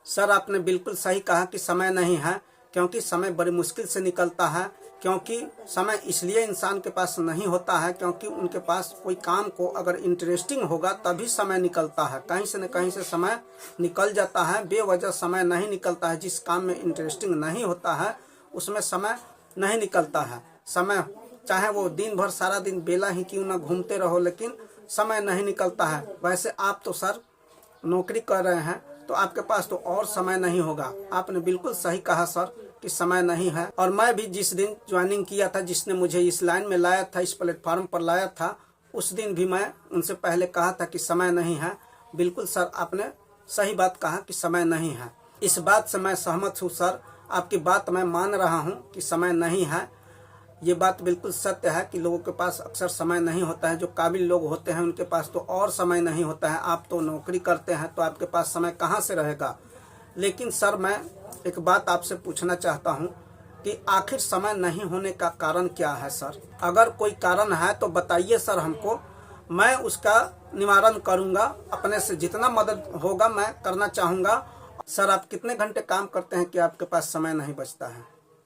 Sir आपने बिल्कुल सही कहा कि समय नहीं है, क्योंकि समय बड़ी मुश्किल से निकलता है। क्योंकि समय इसलिए इंसान के पास नहीं होता है क्योंकि उनके पास कोई काम को अगर इंटरेस्टिंग होगा तभी समय निकलता है। कहीं से न कहीं से समय निकल जाता है, बेवजह समय नहीं निकलता है। जिस काम में इंटरेस्टिंग नहीं होता है उसमें समय नहीं निकलता है। समय चाहे वो दिन भर सारा दिन बेला ही क्यों ना घूमते रहो, लेकिन समय नहीं निकलता है। वैसे आप तो सर नौकरी कर रहे हैं तो आपके पास तो और समय नहीं होगा। आपने बिल्कुल सही कहा सर कि समय नहीं है। और मैं भी जिस दिन ज्वाइनिंग किया था, जिसने मुझे इस लाइन में लाया था, इस प्लेटफॉर्म पर लाया था, उस दिन भी मैं उनसे पहले कहा था कि समय नहीं है। बिल्कुल सर आपने सही बात कहा कि समय नहीं है। इस बात से मैं सहमत हूँ सर, आपकी बात मैं मान रहा हूँ कि समय नहीं है। ये बात बिल्कुल सत्य है कि लोगों के पास अक्सर समय नहीं होता है। जो काबिल लोग होते हैं उनके पास तो और समय नहीं होता है। आप तो नौकरी करते हैं तो आपके पास समय कहाँ से रहेगा। लेकिन सर मैं एक बात आपसे पूछना चाहता हूँ कि आखिर समय नहीं होने का कारण क्या है सर? अगर कोई कारण है तो बताइए सर हमको, मैं उसका निवारण करूँगा। अपने से जितना मदद होगा मैं करना चाहूँगा। सर आप कितने घंटे काम करते हैं कि आपके पास समय नहीं बचता है?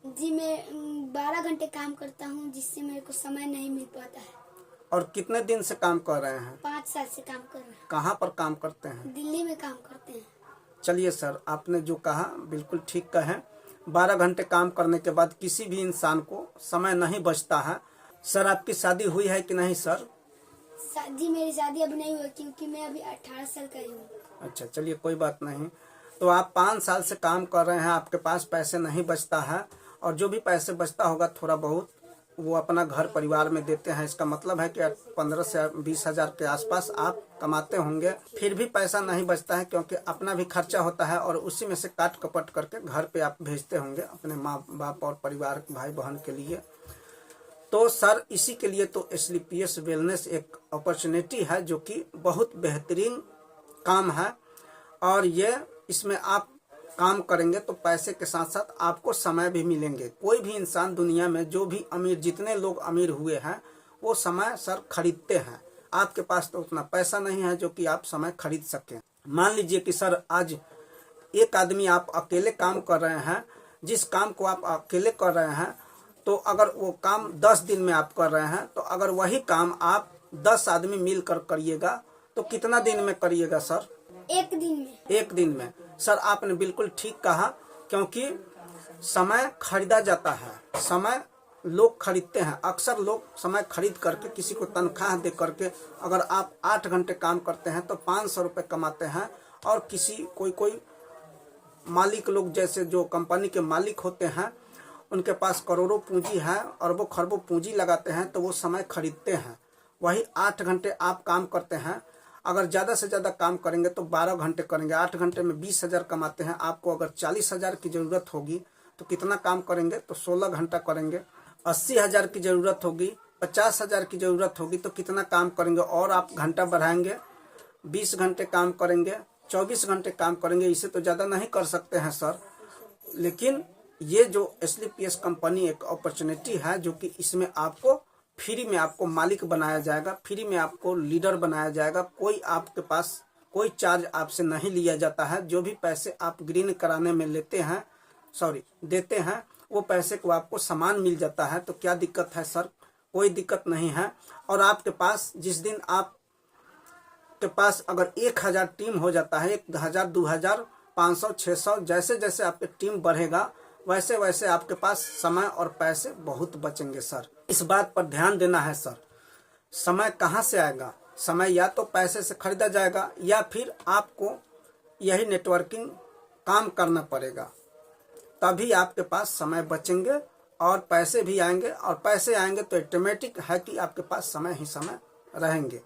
जी मैं 12 घंटे काम करता हूँ, जिससे मेरे को समय नहीं मिल पाता है। और कितने दिन से काम कर रहे हैं? 5 साल से काम कर रहे हैं। कहाँ पर काम करते हैं? दिल्ली में काम करते हैं। चलिए सर, आपने जो कहा बिल्कुल ठीक कहें। 12 घंटे काम करने के बाद किसी भी इंसान को समय नहीं बचता है। सर आपकी शादी हुई है कि नहीं सर? जी मेरी शादी अभी नहीं हुई क्योंकि मैं अभी 18 साल का ही हूँ। अच्छा चलिए कोई बात नहीं। तो आप 5 साल से काम कर रहे हैं, आपके पास पैसे नहीं बचता है, और जो भी पैसे बचता होगा थोड़ा बहुत वो अपना घर परिवार में देते हैं। इसका मतलब है कि 15 से 20 हज़ार के आसपास आप कमाते होंगे। फिर भी पैसा नहीं बचता है क्योंकि अपना भी खर्चा होता है और उसी में से काट कपट करके घर पे आप भेजते होंगे अपने माँ बाप और परिवार भाई बहन के लिए। तो सर इसी के लिए तो SLPS वेलनेस एक अपॉर्चुनिटी है जो कि बहुत बेहतरीन काम है। और ये इसमें आप काम करेंगे तो पैसे के साथ साथ आपको समय भी मिलेंगे। कोई भी इंसान दुनिया में जो भी अमीर, जितने लोग अमीर हुए हैं वो समय सर खरीदते हैं। आपके पास तो उतना पैसा नहीं है जो कि आप समय खरीद सकें। मान लीजिए कि सर आज एक आदमी आप अकेले काम कर रहे हैं, जिस काम को आप अकेले कर रहे हैं तो अगर वो काम 10 दिन में आप कर रहे हैं तो अगर वही काम आप 10 आदमी मिलकर करिएगा तो कितना दिन में करिएगा सर? एक दिन में। एक दिन में। सर आपने बिल्कुल ठीक कहा, क्योंकि समय खरीदा जाता है। समय लोग खरीदते हैं। अक्सर लोग समय खरीद करके किसी को तनख्वाह दे करके, अगर आप 8 घंटे काम करते हैं तो 500 रुपये कमाते हैं। और किसी कोई मालिक लोग, जैसे जो कंपनी के मालिक होते हैं, उनके पास करोड़ों पूंजी है, अरबों खरबों पूंजी लगाते हैं तो वो समय खरीदते हैं। वही 8 घंटे आप काम करते हैं, अगर ज़्यादा से ज़्यादा काम करेंगे तो 12 घंटे करेंगे, 8 घंटे में 20 हज़ार कमाते हैं। आपको अगर 40 हज़ार की ज़रूरत होगी तो कितना काम करेंगे? तो 16 घंटा करेंगे। 80 हज़ार की ज़रूरत होगी, 50 हज़ार की ज़रूरत होगी तो कितना काम करेंगे? और आप घंटा बढ़ाएंगे, 20 घंटे काम करेंगे, 24 घंटे काम करेंगे। इसे तो ज़्यादा नहीं कर सकते हैं सर। लेकिन ये जो SLPS कंपनी एक अपॉर्चुनिटी है जो कि इसमें आपको फ्री में आपको मालिक बनाया जाएगा, फ्री में आपको लीडर बनाया जाएगा। कोई आपके पास कोई चार्ज आपसे नहीं लिया जाता है। जो भी पैसे आप ग्रीन कराने में देते हैं, वो पैसे को आपको सामान मिल जाता है। तो क्या दिक्कत है सर? कोई दिक्कत नहीं है। और आपके पास जिस दिन आप के पास अगर 1000 टीम हो जाता है, 1000, 2000, 500, 600, जैसे जैसे आपकी टीम बढ़ेगा वैसे वैसे आपके पास समय और पैसे बहुत बचेंगे सर। इस बात पर ध्यान देना है सर। समय कहाँ से आएगा? समय या तो पैसे से खरीदा जाएगा या फिर आपको यही नेटवर्किंग काम करना पड़ेगा, तभी आपके पास समय बचेंगे और पैसे भी आएंगे। और पैसे आएंगे तो ऑटोमेटिक है कि आपके पास समय ही समय रहेंगे।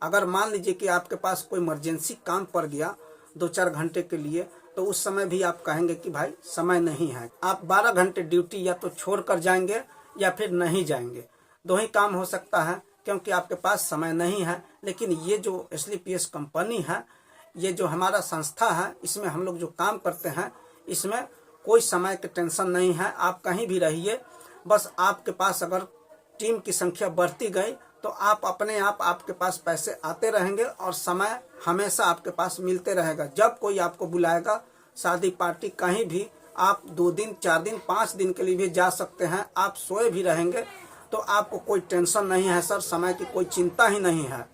अगर मान लीजिए कि आपके पास कोई इमरजेंसी काम पड़ गया 2-4 घंटे के लिए, तो उस समय भी आप कहेंगे कि भाई समय नहीं है। आप 12 घंटे ड्यूटी या तो छोड़ कर जाएंगे या फिर नहीं जाएंगे। दो ही काम हो सकता है, क्योंकि आपके पास समय नहीं है। लेकिन ये जो SLPS कंपनी है, ये जो हमारा संस्था है, इसमें हम लोग जो काम करते हैं, इसमें कोई समय की टेंशन नहीं है। आप कहीं भी रहिए, बस आपके पास अगर टीम की संख्या बढ़ती गई तो आप अपने आप आपके पास पैसे आते रहेंगे और समय हमेशा आपके पास मिलते रहेगा। जब कोई आपको बुलाएगा शादी पार्टी कहीं भी आप 2 दिन 4 दिन 5 दिन के लिए भी जा सकते हैं। आप सोए भी रहेंगे तो आपको कोई टेंशन नहीं है सर, समय की कोई चिंता ही नहीं है।